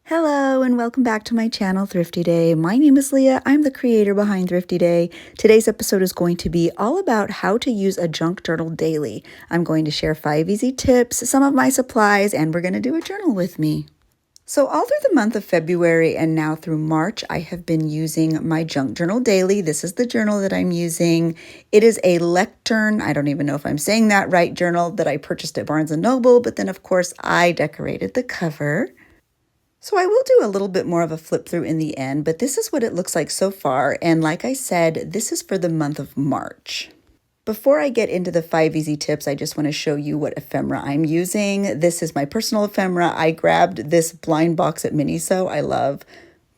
Hello and welcome back to my channel, Thrifty Day. My name is Leah. I'm the creator behind Thrifty Day. Today's episode is going to be all about how to use a junk journal daily. I'm going to share 5 easy tips, some of my supplies, and we're going to do a journal with me. So all through the month of February and now through March, I have been using my junk journal daily. This is the journal that I'm using. It is a lectern, I don't even know if I'm saying that right, journal that I purchased at Barnes & Noble, but then of course I decorated the cover. So I will do a little bit more of a flip through in the end, but this is what it looks like so far. And like I said, this is for the month of March. Before I get into the 5 easy tips, I just want to show you what ephemera I'm using. This is my personal ephemera. I grabbed this blind box at Miniso. I love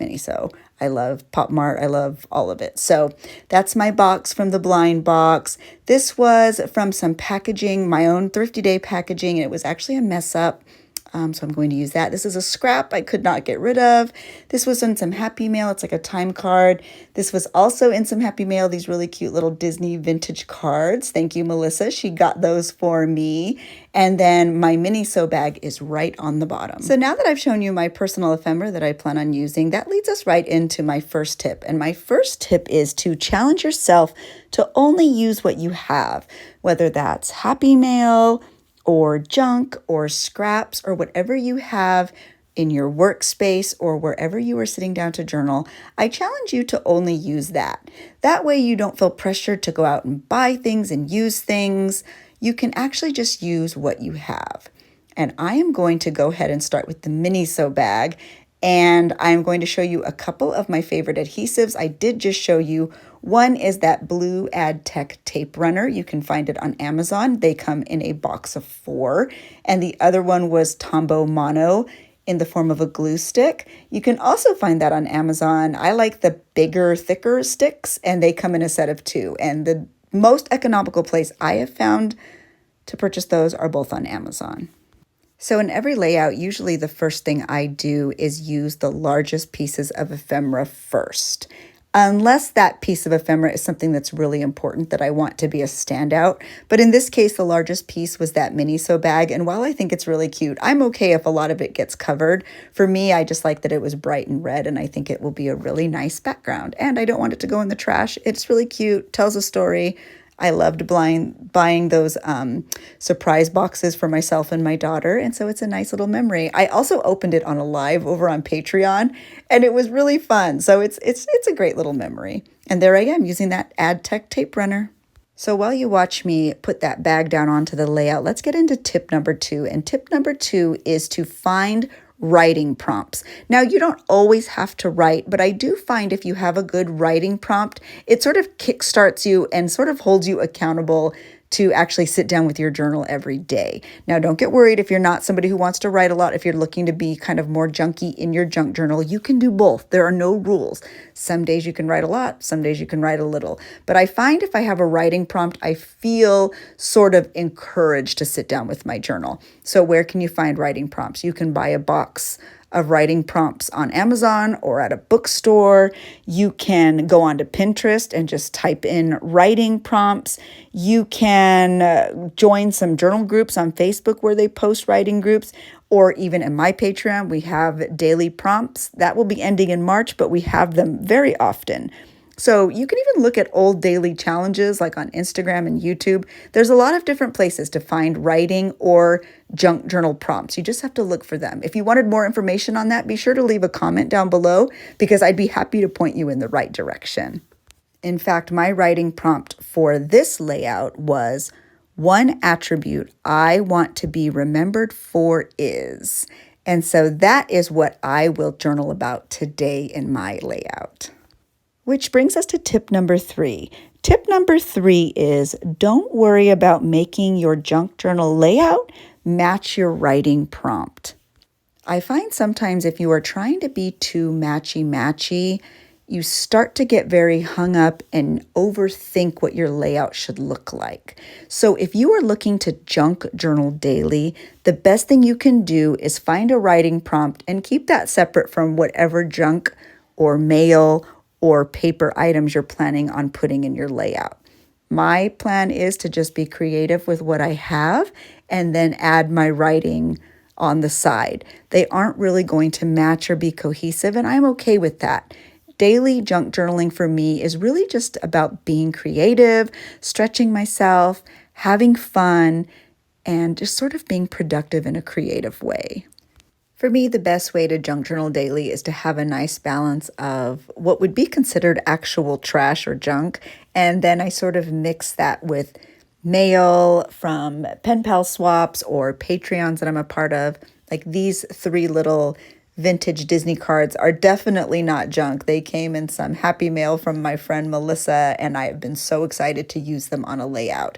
Miniso. I love Pop Mart. I love all of it. So that's my box from the blind box. This was from some packaging, my own Thrifty Day packaging, and it was actually a mess up. So I'm going to use that. This is a scrap I could not get rid of. This was in some Happy Mail. It's like a time card. This was also in some Happy Mail, these really cute little Disney vintage cards. Thank you, Melissa. She got those for me. And then my Miniso bag is right on the bottom. So now that I've shown you my personal ephemera that I plan on using, that leads us right into my first tip. And my first tip is to challenge yourself to only use what you have, whether that's Happy Mail, or junk or scraps or whatever you have in your workspace or wherever you are sitting down to journal. I challenge you to only use that. That way you don't feel pressured to go out and buy things and use things. You can actually just use what you have. And I am going to go ahead and start with the Miniso bag. And I'm going to show you a couple of my favorite adhesives. I did just show you. One is that blue AdTech tape runner. You can find it on Amazon. They come in a box of 4. And the other one was Tombow Mono in the form of a glue stick. You can also find that on Amazon. I like the bigger, thicker sticks, and they come in a set of 2. And the most economical place I have found to purchase those are both on Amazon. So in every layout, usually the first thing I do is use the largest pieces of ephemera first. Unless that piece of ephemera is something that's really important that I want to be a standout. But in this case, the largest piece was that Miniso bag. And while I think it's really cute, I'm okay if a lot of it gets covered. For me, I just like that it was bright and red, and I think it will be a really nice background. And I don't want it to go in the trash. It's really cute, tells a story. I loved buying those surprise boxes for myself and my daughter, and so it's a nice little memory. I also opened it on a live over on Patreon, and it was really fun. So it's a great little memory. And there I am using that AdTech tape runner. So while you watch me put that bag down onto the layout, let's get into tip number 2. And tip number 2 is to find writing prompts. Now, you don't always have to write, but I do find if you have a good writing prompt, it sort of kickstarts you and sort of holds you accountable to actually sit down with your journal every day. Now, don't get worried if you're not somebody who wants to write a lot. If you're looking to be kind of more junky in your junk journal, you can do both. There are no rules. Some days you can write a lot, some days you can write a little. But I find if I have a writing prompt, I feel sort of encouraged to sit down with my journal. So where can you find writing prompts? You can buy a box of writing prompts on Amazon or at a bookstore. You can go onto Pinterest and just type in writing prompts. You can join some journal groups on Facebook where they post writing groups, or even in my Patreon, we have daily prompts. That will be ending in March, but we have them very often. So you can even look at old daily challenges like on Instagram and YouTube. There's a lot of different places to find writing or junk journal prompts. You just have to look for them. If you wanted more information on that, be sure to leave a comment down below because I'd be happy to point you in the right direction. In fact, my writing prompt for this layout was one attribute I want to be remembered for is. And so that is what I will journal about today in my layout. Which brings us to tip number 3. Tip number 3 is don't worry about making your junk journal layout match your writing prompt. I find sometimes if you are trying to be too matchy-matchy, you start to get very hung up and overthink what your layout should look like. So if you are looking to junk journal daily, the best thing you can do is find a writing prompt and keep that separate from whatever junk or mail or paper items you're planning on putting in your layout. My plan is to just be creative with what I have and then add my writing on the side. They aren't really going to match or be cohesive, and I'm okay with that. Daily junk journaling for me is really just about being creative, stretching myself, having fun, and just sort of being productive in a creative way. For me, the best way to junk journal daily is to have a nice balance of what would be considered actual trash or junk, and then I sort of mix that with mail from pen pal swaps or Patreons that I'm a part of. Like these 3 little vintage Disney cards are definitely not junk. They came in some happy mail from my friend Melissa, and I have been so excited to use them on a layout.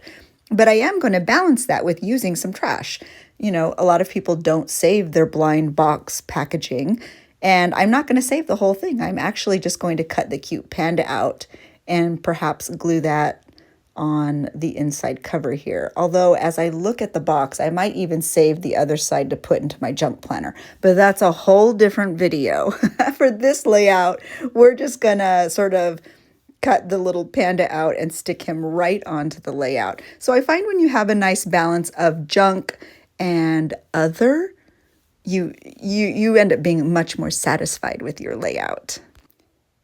But I am going to balance that with using some trash. You know, a lot of people don't save their blind box packaging, and I'm not going to save the whole thing. I'm actually just going to cut the cute panda out and perhaps glue that on the inside cover here. Although as I look at the box, I might even save the other side to put into my junk planner, but that's a whole different video. For this layout, we're just gonna sort of cut the little panda out and stick him right onto the layout. So I find when you have a nice balance of junk and other, you end up being much more satisfied with your layout.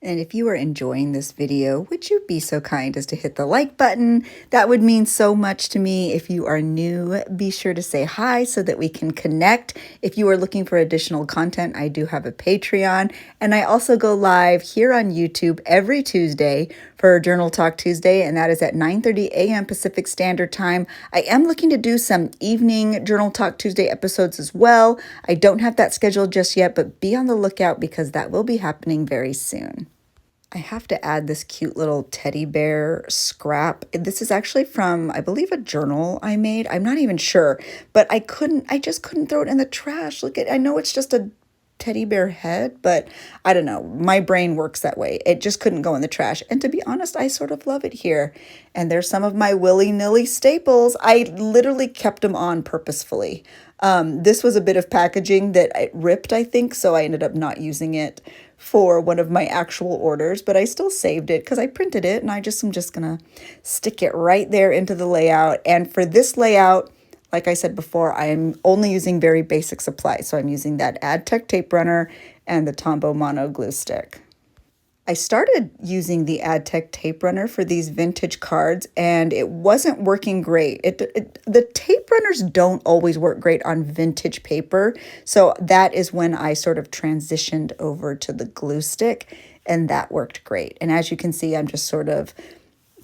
And if you are enjoying this video, would you be so kind as to hit the like button? That would mean so much to me. If you are new, be sure to say hi so that we can connect. If you are looking for additional content, I do have a Patreon, and I also go live here on YouTube every Tuesday for Journal Talk Tuesday, and that is at 9:30 a.m. Pacific Standard Time. I am looking to do some evening Journal Talk Tuesday episodes as well. I don't have that scheduled just yet, but be on the lookout because that will be happening very soon. I have to add this cute little teddy bear scrap. This is actually from, I believe, a journal I made. I'm not even sure, but I just couldn't throw it in the trash. I know it's just a teddy bear head, but I don't know. My brain works that way. It just couldn't go in the trash. And to be honest, I sort of love it here. And there's some of my willy-nilly staples. I literally kept them on purposefully. This was a bit of packaging that it ripped, I think, so I ended up not using it for one of my actual orders, but I still saved it because I printed it, and I'm just gonna stick it right there into the layout. And for this layout, like I said before, I am only using very basic supplies. So I'm using that AdTech tape runner and the Tombow Mono glue stick. I started using the AdTech tape runner for these vintage cards, and it wasn't working great. The tape runners don't always work great on vintage paper, so that is when I sort of transitioned over to the glue stick, and that worked great. And as you can see, I'm just sort of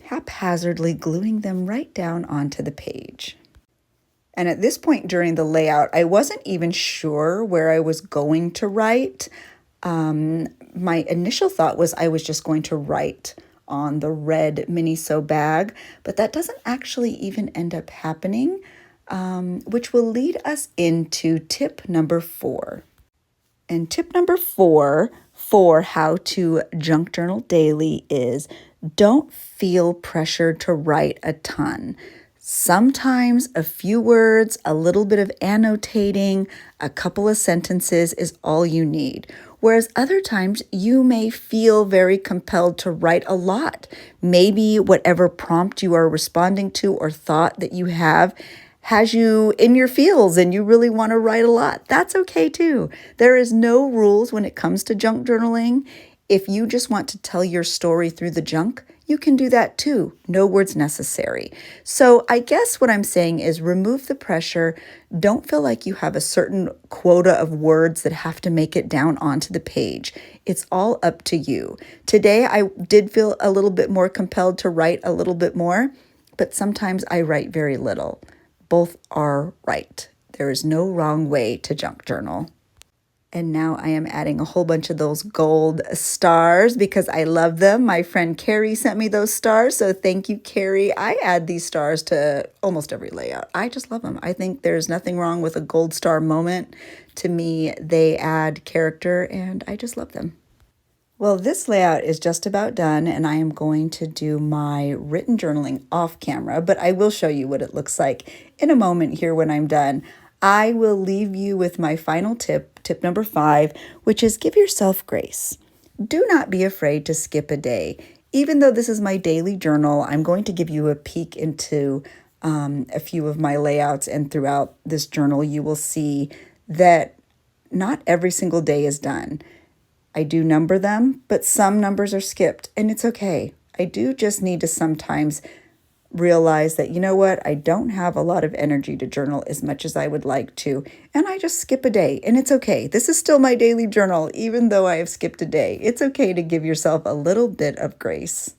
haphazardly gluing them right down onto the page. And at this point during the layout, I wasn't even sure where I was going to write. My initial thought was I was just going to write on the red Miniso bag, but that doesn't actually even end up happening, which will lead us into tip number 4. And tip number 4 for how to junk journal daily is don't feel pressured to write a ton. Sometimes a few words, a little bit of annotating, a couple of sentences is all you need. Whereas other times you may feel very compelled to write a lot. Maybe whatever prompt you are responding to or thought that you have has you in your feels and you really want to write a lot. That's okay too. There is no rules when it comes to junk journaling. If you just want to tell your story through the junk, you can do that too. No words necessary. So I guess what I'm saying is remove the pressure. Don't feel like you have a certain quota of words that have to make it down onto the page. It's all up to you. Today, I did feel a little bit more compelled to write a little bit more, but sometimes I write very little. Both are right. There is no wrong way to junk journal. And now I am adding a whole bunch of those gold stars because I love them. My friend Carrie sent me those stars, so thank you, Carrie. I add these stars to almost every layout. I just love them. I think there's nothing wrong with a gold star moment. To me, they add character, and I just love them. Well, this layout is just about done, and I am going to do my written journaling off camera, but I will show you what it looks like in a moment here when I'm done. I will leave you with my final tip, tip number 5, which is give yourself grace. Do not be afraid to skip a day. Even though this is my daily journal, I'm going to give you a peek into a few of my layouts, and throughout this journal, you will see that not every single day is done. I do number them, but some numbers are skipped, and it's okay. I do just need to sometimes realize that, you know what, I don't have a lot of energy to journal as much as I would like to, and I just skip a day, and it's okay. This is still my daily journal, even though I have skipped a day. It's okay to give yourself a little bit of grace.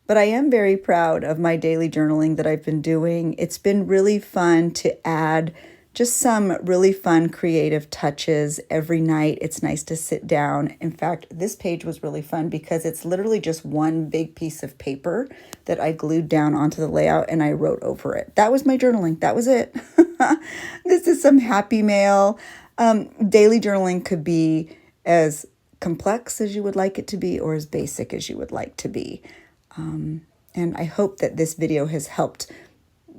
But I am very proud of my daily journaling that I've been doing. It's been really fun to add just some really fun creative touches every night. It's nice to sit down. In fact, this page was really fun because it's literally just one big piece of paper that I glued down onto the layout and I wrote over it. That was my journaling. That was it. This is some happy mail. Daily journaling could be as complex as you would like it to be or as basic as you would like to be. And I hope that this video has helped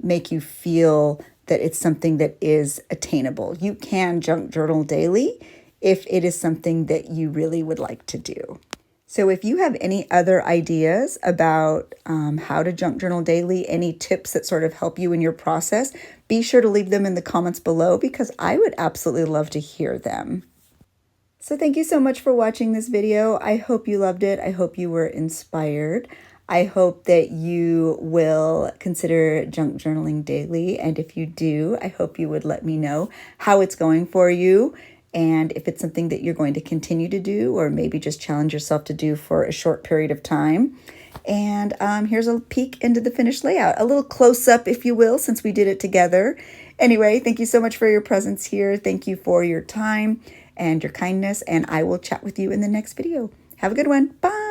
make you feel that it's something that is attainable. You can junk journal daily if it is something that you really would like to do. So if you have any other ideas about how to junk journal daily, any tips that sort of help you in your process, be sure to leave them in the comments below because I would absolutely love to hear them. So thank you so much for watching this video. I hope you loved it. I hope you were inspired. I hope that you will consider junk journaling daily. And if you do, I hope you would let me know how it's going for you and if it's something that you're going to continue to do or maybe just challenge yourself to do for a short period of time. And here's a peek into the finished layout, a little close-up, if you will, since we did it together. Anyway, thank you so much for your presence here. Thank you for your time and your kindness, and I will chat with you in the next video. Have a good one. Bye.